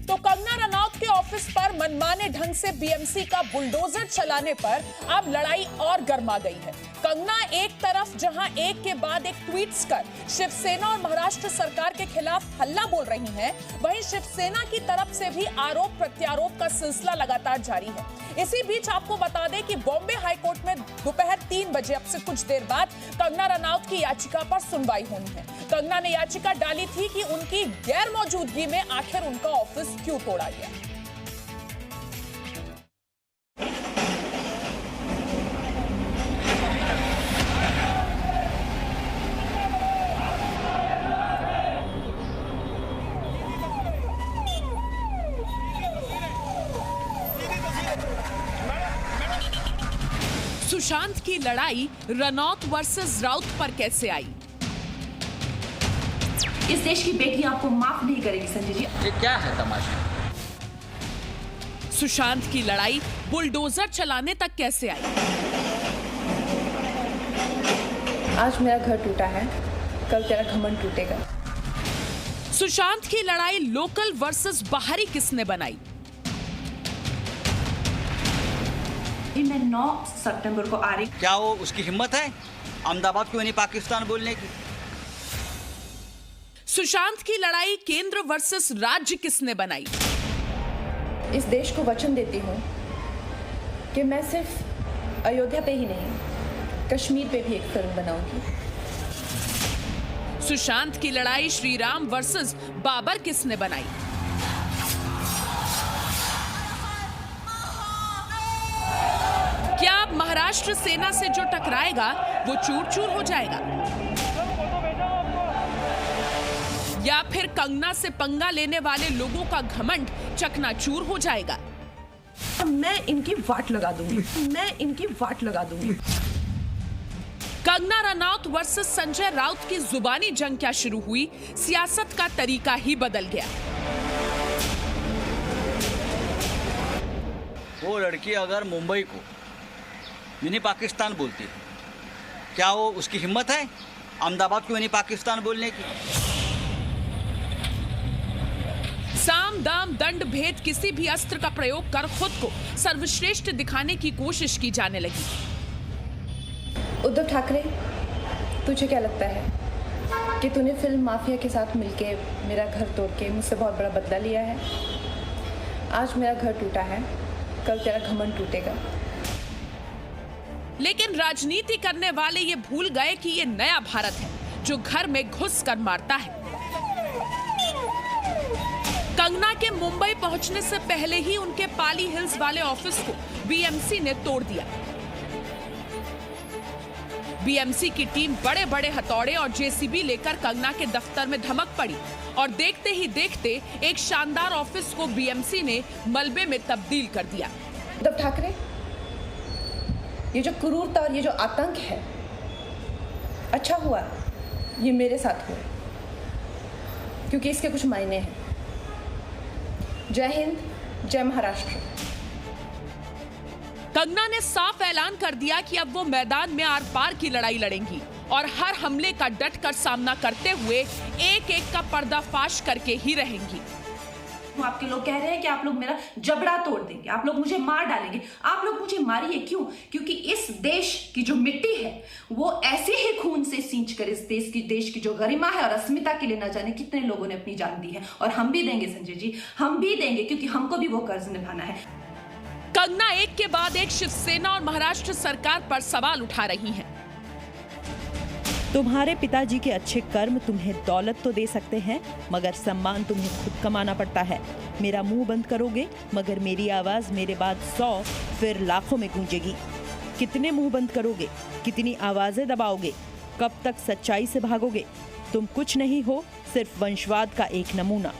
तो कंगना रनौत के ऑफिस पर मनमाने ढंग से बीएमसी का बुलडोजर चलाने पर अब लड़ाई और गर्मा गई है। कंगना एक तरफ जहां एक के बाद एक ट्वीट्स कर शिवसेना और महाराष्ट्र सरकार के खिलाफ हल्ला बोल रही हैं, वहीं शिवसेना की तरफ से भी आरोप प्रत्यारोप का सिलसिला लगातार जारी है। इसी बीच आपको बता दें कि बॉम्बे हाईकोर्ट में दोपहर 3 बजे अब से कुछ देर बाद कंगना रनौत की याचिका पर सुनवाई होनी है। कंगना ने याचिका डाली थी कि उनकी गैर मौजूदगी में आखिर उनका ऑफिस क्यों तोड़ा गया। सुशांत की लड़ाई रनौत वर्सेस राउत पर कैसे आई? इस देश की बेटी आपको माफ नहीं करेगी संजय जी। ये क्या है तमाशा? सुशांत की लड़ाई बुलडोजर चलाने तक कैसे आई? आज मेरा घर टूटा है, कल तेरा घमंड टूटेगा। सुशांत की लड़ाई लोकल वर्सेस बाहरी किसने बनाई? मैं 9 सितंबर को आ रही। क्या वो उसकी हिम्मत है अहमदाबाद क्यों नहीं पाकिस्तान बोलने की? सुशांत की लड़ाई केंद्र वर्सेस राज्य किसने बनाई? इस देश को वचन देती हूँ कि मैं सिर्फ अयोध्या पे ही नहीं, कश्मीर पे भी एक फिल्म बनाऊंगी। सुशांत की लड़ाई श्री राम वर्सेस बाबर किसने बनाई? क्या अब महाराष्ट्र सेना से जो टकराएगा वो चूर चूर हो जाएगा, या फिर कंगना से पंगा लेने वाले लोगों का घमंड चकनाचूर हो जाएगा? मैं इनकी वाट लगा दूंगी, मैं इनकी वाट लगा दूंगी। कंगना रनौत वर्सेस संजय राउत की जुबानी जंग क्या शुरू हुई, सियासत का तरीका ही बदल गया। वो लड़की अगर मुंबई को मिनी पाकिस्तान बोलती है, क्या वो उसकी हिम्मत है अहमदाबाद क्यों नहीं पाकिस्तान बोलने की? साम दाम दंड भेद किसी भी अस्त्र का प्रयोग कर खुद को सर्वश्रेष्ठ दिखाने की कोशिश की जाने लगी। उद्धव ठाकरे, तुझे क्या लगता है कि तूने फिल्म माफिया के साथ मिलके मेरा घर तोड़ के मुझसे बहुत बड़ा बदला लिया है? आज मेरा घर टूटा है, कल तेरा घमंड टूटेगा। लेकिन राजनीति करने वाले ये भूल गए कि ये नया भारत है जो घर में घुस कर मारता है। कंगना के मुंबई पहुंचने से पहले ही उनके पाली हिल्स वाले ऑफिस को बीएमसी ने तोड़ दिया। बीएमसी की टीम बड़े बड़े हथौड़े और जेसीबी लेकर कंगना के दफ्तर में धमक पड़ी और देखते ही देखते एक शानदार ऑफिस को बीएमसी ने मलबे में तब्दील कर दिया। उद्धव ठाकरे, ये जो क्रूरता और ये जो आतंक है, अच्छा हुआ ये मेरे साथ हुआ, क्योंकि इसके कुछ मायने हैं। जय हिंद, जय महाराष्ट्र। कंगना ने साफ ऐलान कर दिया कि अब वो मैदान में आर पार की लड़ाई लड़ेंगी और हर हमले का डटकर सामना करते हुए एक एक का पर्दाफाश करके ही रहेंगी। आपके लोग कह रहे हैं कि आप लोग मेरा जबड़ा तोड़ देंगे, आप लोग मुझे मार डालेंगे। आप लोग मुझे मारिए, क्यों? क्योंकि इस देश की जो मिट्टी है वो ऐसे ही खून से सींच कर इस देश की जो गरिमा है और अस्मिता के लिए न जाने कितने लोगों ने अपनी जान दी है। और हम भी देंगे संजय जी, हम भी देंगे, क्योंकि हमको भी वो कर्ज निभाना है। कंगना एक के बाद एक शिवसेना और महाराष्ट्र सरकार पर सवाल उठा रही हैं। तुम्हारे पिताजी के अच्छे कर्म तुम्हें दौलत तो दे सकते हैं, मगर सम्मान तुम्हें खुद कमाना पड़ता है। मेरा मुंह बंद करोगे, मगर मेरी आवाज मेरे बाद 100 फिर लाखों में गूंजेगी। कितने मुंह बंद करोगे, कितनी आवाजें दबाओगे, कब तक सच्चाई से भागोगे? तुम कुछ नहीं हो, सिर्फ वंशवाद का एक नमूना।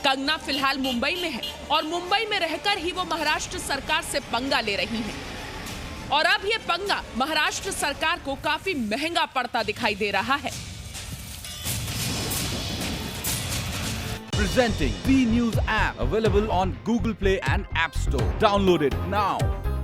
कंगना फिलहाल मुंबई में है और मुंबई में रहकर ही वो महाराष्ट्र सरकार से पंगा ले रही हैं। और अब ये पंगा महाराष्ट्र सरकार को काफी महंगा पड़ता दिखाई दे रहा है। Presenting B News app, available on Google Play and App Store. Download it now.